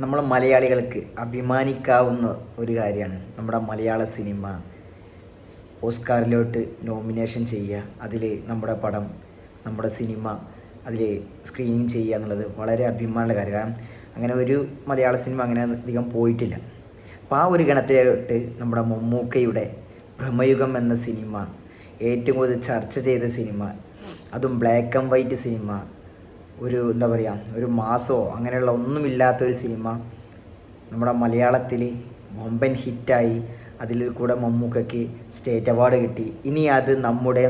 നമ്മൾ മലയാളികൾക്ക് അഭിമാനിക്കാവുന്ന ഒരു കാര്യമാണ് നമ്മുടെ മലയാള സിനിമ ഓസ്കാറിലോട്ട് നോമിനേഷൻ ചെയ്യുക, അതിൽ നമ്മുടെ പടം, നമ്മുടെ സിനിമ അതിൽ സ്ക്രീനിങ് ചെയ്യുക എന്നുള്ളത് വളരെ അഭിമാനമുള്ള കാര്യം. കാരണം അങ്ങനെ ഒരു മലയാള സിനിമ അങ്ങനെ അധികം പോയിട്ടില്ല. അപ്പോൾ ആ ഒരു ഗണത്തിലോട്ട് നമ്മുടെ മമ്മൂക്കയുടെ ഭ്രമയുഗം എന്ന സിനിമ, ഏറ്റവും കൂടുതൽ ചർച്ച ചെയ്ത സിനിമ, അതും ബ്ലാക്ക് ആൻഡ് വൈറ്റ് സിനിമ, ഒരു എന്താ പറയുക, ഒരു മാസോ അങ്ങനെയുള്ള ഒന്നുമില്ലാത്തൊരു സിനിമ നമ്മുടെ മലയാളത്തിൽ വമ്പൻ ഹിറ്റായി. അതിൽ കൂടെ മമ്മൂക്കയ്ക്ക് സ്റ്റേറ്റ് അവാർഡ് കിട്ടി. ഇനി അത് നമ്മുടെ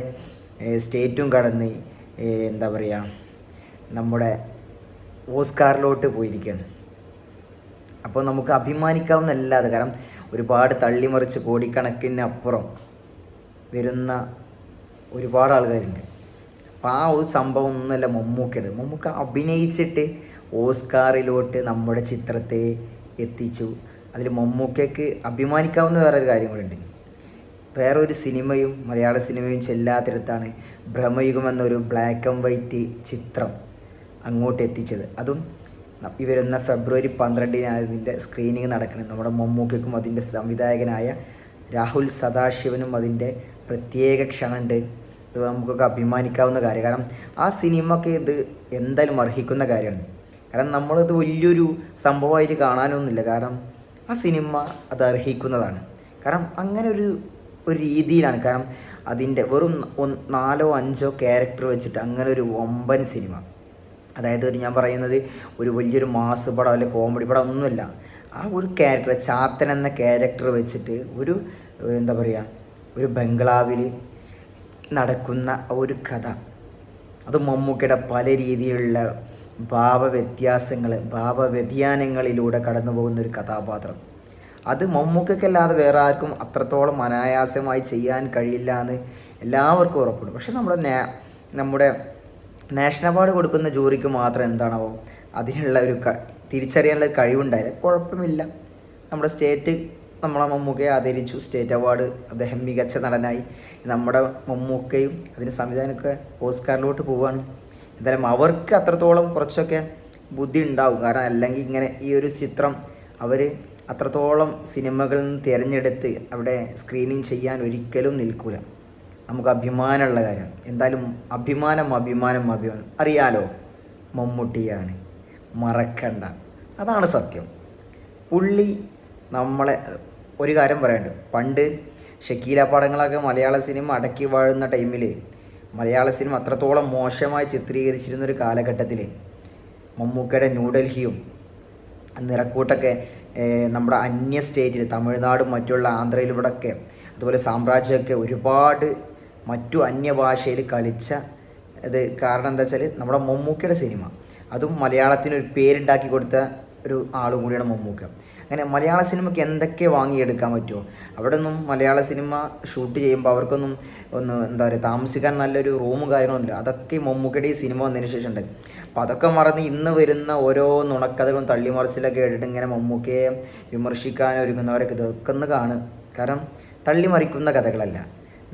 സ്റ്റേറ്റും കടന്ന് എന്താ പറയുക, നമ്മുടെ ഓസ്കാറിലോട്ട് പോയിരിക്കുകയാണ്. അപ്പോൾ നമുക്ക് അഭിമാനിക്കാവുന്നല്ലാതെ, കാരണം ഒരുപാട് തള്ളിമറിച്ച് കോടിക്കണക്കിന് അപ്പുറം വരുന്ന ഒരുപാട് ആൾക്കാരുണ്ട്. അപ്പോൾ ആ ഒരു സംഭവം ഒന്നുമല്ല മമ്മൂക്കയുടെ. മമ്മൂക്ക അഭിനയിച്ചിട്ട് ഓസ്കാറിലോട്ട് നമ്മുടെ ചിത്രത്തെ എത്തിച്ചു. അതിൽ മമ്മൂക്കയ്ക്ക് അഭിമാനിക്കാവുന്ന വേറൊരു കാര്യം കൂടിയുണ്ട്. വേറൊരു സിനിമയും മലയാള സിനിമയും ചെല്ലാത്തിടത്താണ് ഭ്രമയുഗം എന്നൊരു ബ്ലാക്ക് ആൻഡ് വൈറ്റ് ചിത്രം അങ്ങോട്ട് എത്തിച്ചത്. അതും ഈ വരുന്ന ഫെബ്രുവരി 12 അതിൻ്റെ സ്ക്രീനിങ് നടക്കുന്നത്. നമ്മുടെ മമ്മൂക്കയ്ക്കും അതിൻ്റെ സംവിധായകനായ രാഹുൽ സദാശിവനും അതിൻ്റെ പ്രത്യേക ക്ഷണമുണ്ട്. ഇത് നമുക്കൊക്കെ അഭിമാനിക്കാവുന്ന കാര്യം. കാരണം ആ സിനിമയ്ക്ക് ഇത് എന്തായാലും അർഹിക്കുന്ന കാര്യമാണ്. കാരണം നമ്മളിത് വലിയൊരു സംഭവമായിട്ട് കാണാനൊന്നുമില്ല. കാരണം ആ സിനിമ അത് അർഹിക്കുന്നതാണ്. കാരണം അങ്ങനെ ഒരു രീതിയിലാണ്. കാരണം അതിൻ്റെ വെറും 4-5 ക്യാരക്ടർ വെച്ചിട്ട് അങ്ങനെ ഒരു വമ്പൻ സിനിമ, അതായത് ഞാൻ പറയുന്നത് ഒരു വലിയൊരു മാസ് പടം അല്ലെങ്കിൽ കോമഡി പടം ഒന്നുമില്ല. ആ ഒരു ക്യാരക്ടർ, ചാത്തൻ എന്ന ക്യാരക്ടർ വെച്ചിട്ട് ഒരു എന്താ പറയുക, ഒരു ബംഗ്ലാവിൽ നടക്കുന്ന ഒരു കഥ, അത് മമ്മൂക്കയുടെ പല രീതിയിലുള്ള ഭാവവ്യതിയാനങ്ങളിലൂടെ കടന്നു പോകുന്നൊരു കഥാപാത്രം. അത് മമ്മൂക്കല്ലാതെ വേറെ ആർക്കും അത്രത്തോളം അനായാസമായി ചെയ്യാൻ കഴിയില്ല എന്ന് എല്ലാവർക്കും ഉറപ്പുണ്ട്. പക്ഷെ നമ്മുടെ നാഷണൽ അവാർഡ് കൊടുക്കുന്ന ജൂറിക്ക് മാത്രം എന്താണാവോ അതിനുള്ള ഒരു തിരിച്ചറിയാനുള്ള കഴിവുണ്ടായില്ല. കുഴപ്പമില്ല, നമ്മുടെ സ്റ്റേറ്റ് നമ്മളെ മമ്മൂക്കയെ ആദരിച്ചു, സ്റ്റേറ്റ് അവാർഡ്, അദ്ദേഹം മികച്ച നടനായി. നമ്മുടെ മമ്മൂക്കയും അതിന് സംവിധാനമൊക്കെ ഓസ്കാറിലോട്ട് പോവുകയാണ്. എന്തായാലും അവർക്ക് അത്രത്തോളം കുറച്ചൊക്കെ ബുദ്ധി ഉണ്ടാവും. കാരണം അല്ലെങ്കിൽ ഇങ്ങനെ ഈ ഒരു ചിത്രം അവർ അത്രത്തോളം സിനിമകളിൽ നിന്ന് തിരഞ്ഞെടുത്ത് അവിടെ സ്ക്രീനിങ് ചെയ്യാൻ ഒരിക്കലും നിൽക്കില്ല. നമുക്ക് അഭിമാനമുള്ള കാര്യം. എന്തായാലും അഭിമാനം അറിയാലോ, മമ്മൂട്ടിയാണ്, മറക്കണ്ട. അതാണ് സത്യം. പുള്ളി നമ്മളെ ഒരു കാര്യം പറയാനുണ്ട്. പണ്ട് ഷക്കീല പടങ്ങളൊക്കെ മലയാള സിനിമ അടക്കി വാഴുന്ന ടൈമിൽ മലയാള സിനിമ അത്രത്തോളം മോശമായി ചിത്രീകരിച്ചിരുന്നൊരു കാലഘട്ടത്തിൽ മമ്മൂക്കയുടെ ന്യൂഡൽഹിയും നിറക്കൂട്ടൊക്കെ നമ്മുടെ അന്യ സ്റ്റേറ്റിൽ, തമിഴ്നാടും മറ്റുള്ള ആന്ധ്രയിൽ ഇവിടെയൊക്കെ, അതുപോലെ സാമ്രാജ്യമൊക്കെ ഒരുപാട് മറ്റു അന്യഭാഷയിൽ കളിച്ച ഇത് കാരണം എന്താ വെച്ചാൽ നമ്മുടെ മമ്മൂക്കയുടെ സിനിമ, അതും മലയാളത്തിനൊരു പേരുണ്ടാക്കി കൊടുത്ത ഒരു ആളും കൂടിയാണ് മമ്മൂക്ക. അങ്ങനെ മലയാള സിനിമയ്ക്ക് എന്തൊക്കെ വാങ്ങിയെടുക്കാൻ പറ്റുമോ അവിടെ ഒന്നും മലയാള സിനിമ ഷൂട്ട് ചെയ്യുമ്പോൾ അവർക്കൊന്നും എന്താ പറയുക, താമസിക്കാൻ നല്ലൊരു റൂമും കാര്യങ്ങളൊന്നുമില്ല. അതൊക്കെ മമ്മൂക്കയുടെ ഈ സിനിമ വന്നതിന് ശേഷം ഉണ്ട്. അപ്പോൾ അതൊക്കെ മറന്ന് ഇന്ന് വരുന്ന ഓരോ നുണക്കഥകളും തള്ളിമറിച്ചിലൊക്കെ കേട്ടിട്ട് ഇങ്ങനെ മമ്മൂക്കയെ വിമർശിക്കാൻ ഒരുങ്ങുന്നവരൊക്കെ ഇതൊക്കെ ഒന്ന് കാണും. കാരണം തള്ളിമറിക്കുന്ന കഥകളല്ല,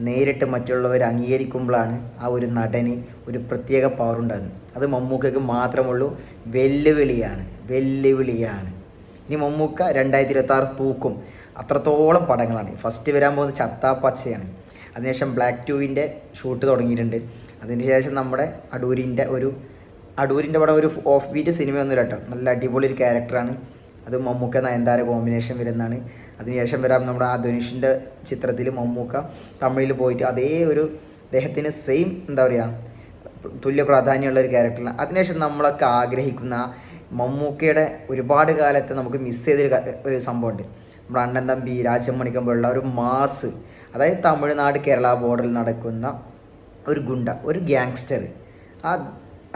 നേരിട്ട് മറ്റുള്ളവർ അംഗീകരിക്കുമ്പോഴാണ് ആ ഒരു നടന് ഒരു പ്രത്യേക പവർ ഉണ്ടാകുന്നത്. അത് മമ്മൂക്കയ്ക്ക് മാത്രമുള്ളൂ. വെല്ലുവിളിയാണ്. ഇനി മമ്മൂക്ക 2026 തൂക്കും. അത്രത്തോളം പടങ്ങളാണ്. ഫസ്റ്റ് വരാൻ പോകുന്നത് ചത്താ പച്ചയാണ്. അതിനുശേഷം ബ്ലാക്ക് 2 ഷൂട്ട് തുടങ്ങിയിട്ടുണ്ട്. അതിനുശേഷം നമ്മുടെ അടൂരിൻ്റെ പടം ഒരു ഓഫ് ബീറ്റ് സിനിമയൊന്നുമില്ല കേട്ടോ, നല്ല അടിപൊളി ഒരു ക്യാരക്ടറാണ്. അത് മമ്മൂക്ക നയൻതാര കോമ്പിനേഷൻ വരുന്നതാണ്. അതിനുശേഷം വരാം നമ്മുടെ ആ ധനുഷിൻ്റെ ചിത്രത്തിൽ മമ്മൂക്ക തമിഴിൽ പോയിട്ട് അതേ ഒരു അദ്ദേഹത്തിന് സെയിം എന്താ പറയുക തുല്യ പ്രാധാന്യമുള്ള ഒരു ക്യാരക്ടറാണ്. അതിനുശേഷം നമ്മളൊക്കെ ആഗ്രഹിക്കുന്ന മമ്മൂക്കയുടെ ഒരുപാട് കാലത്ത് നമുക്ക് മിസ് ചെയ്തൊരു സംഭവമുണ്ട്. നമ്മുടെ അണ്ണൻ തമ്പി, രാജമണിക്കം പോലുള്ള ഒരു മാസ്, അതായത് തമിഴ്നാട് കേരള ബോർഡറിൽ നടക്കുന്ന ഒരു ഗുണ്ട, ഒരു ഗ്യാങ്സ്റ്റർ,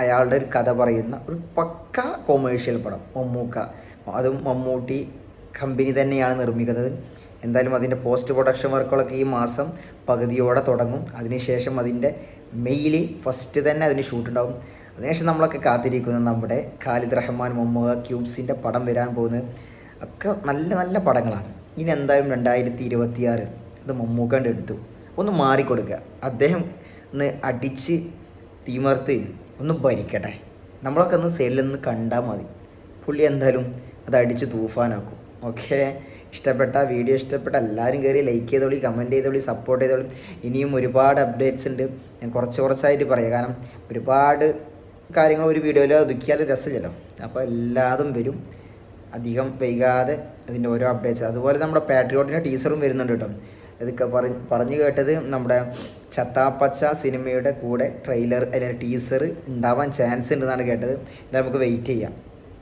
അയാളുടെ ഒരു കഥ പറയുന്ന ഒരു പക്ക കൊമേഴ്ഷ്യൽ പടം മമ്മൂക്ക. അതും മമ്മൂട്ടി കമ്പനി തന്നെയാണ് നിർമ്മിക്കുന്നത്. എന്തായാലും അതിൻ്റെ പോസ്റ്റ് പ്രൊഡക്ഷൻ വർക്കുകളൊക്കെ ഈ മാസം പകുതിയോടെ തുടങ്ങും. അതിനുശേഷം അതിൻ്റെ മെയ്യിൽ ഫസ്റ്റ് തന്നെ അതിന് ഷൂട്ടുണ്ടാവും. അതിനുശേഷം നമ്മളൊക്കെ കാത്തിരിക്കുന്നത് നമ്മുടെ ഖാലിദ് റഹ്മാൻ മമ്മൂക്ക ക്യൂബ്സിൻ്റെ പടം വരാൻ പോകുന്നത് ഒക്കെ നല്ല നല്ല പടങ്ങളാണ്. ഇനി എന്തായാലും 2026 അത് മമ്മൂക്കാണ്ട് എടുത്തു ഒന്ന് മാറിക്കൊടുക്കുക. അദ്ദേഹം ഒന്ന് അടിച്ച് തീമർത്ത് ഒന്ന് ഭരിക്കട്ടെ. നമ്മളൊക്കെ ഒന്ന് സൈഡിൽ നിന്ന് കണ്ടാൽ മതി. പുള്ളി എന്തായാലും അത് അടിച്ച് തൂഫാനാക്കും. ഓക്കെ, വീഡിയോ ഇഷ്ടപ്പെട്ട എല്ലാവരും കയറി ലൈക്ക് ചെയ്തോളി, കമൻറ്റ് ചെയ്തോളി, സപ്പോർട്ട് ചെയ്തോളി. ഇനിയും ഒരുപാട് അപ്ഡേറ്റ്സ് ഉണ്ട്. ഞാൻ കുറച്ചായിട്ട് പറയാം, കാരണം ഒരുപാട് കാര്യങ്ങൾ ഒരു വീഡിയോയിൽ ഒതുക്കിയാൽ രസമില്ലല്ലോ. അപ്പോൾ എല്ലാതും വരും അധികം വൈകാതെ അതിൻ്റെ ഓരോ അപ്ഡേറ്റ്സ്. അതുപോലെ നമ്മുടെ പാട്രിയോട്ടിൻ്റെ ടീസറും വരുന്നുണ്ട് കേട്ടോ. ഇതൊക്കെ പറഞ്ഞു കേട്ടത് നമ്മുടെ ചത്താപ്പച്ച സിനിമയുടെ കൂടെ ട്രെയിലർ അല്ലെങ്കിൽ ടീസർ ഉണ്ടാവാൻ ചാൻസ് ഉണ്ടെന്നാണ് കേട്ടത്. ഇത് നമുക്ക് വെയിറ്റ് ചെയ്യാം.